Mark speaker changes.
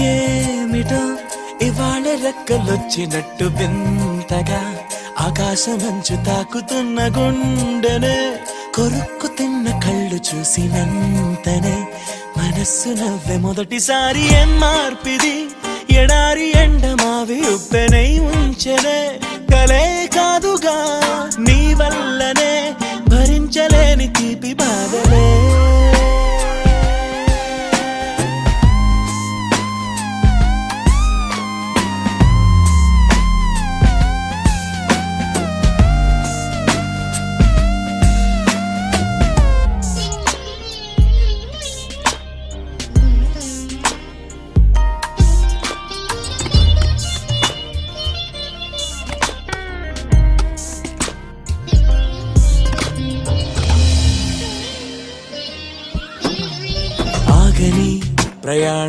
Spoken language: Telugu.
Speaker 1: ఏమిటో ఇవాళ రెక్కలొచ్చినట్టు వింతగా ఆకాశమంచు తాకుతున్న గుండెనే కొరుక్కు తిన్న కళ్ళు చూసినంతనే మనస్సు నవ్వే మొదటిసారి ఏం మార్పిది ఎడారి ఎండమావి ఉప్పెనై ఉంచెనే కలే కాదుగా నీ వల్లనే భరించలేని తీపి బాధలే ఆగని ప్రయాణ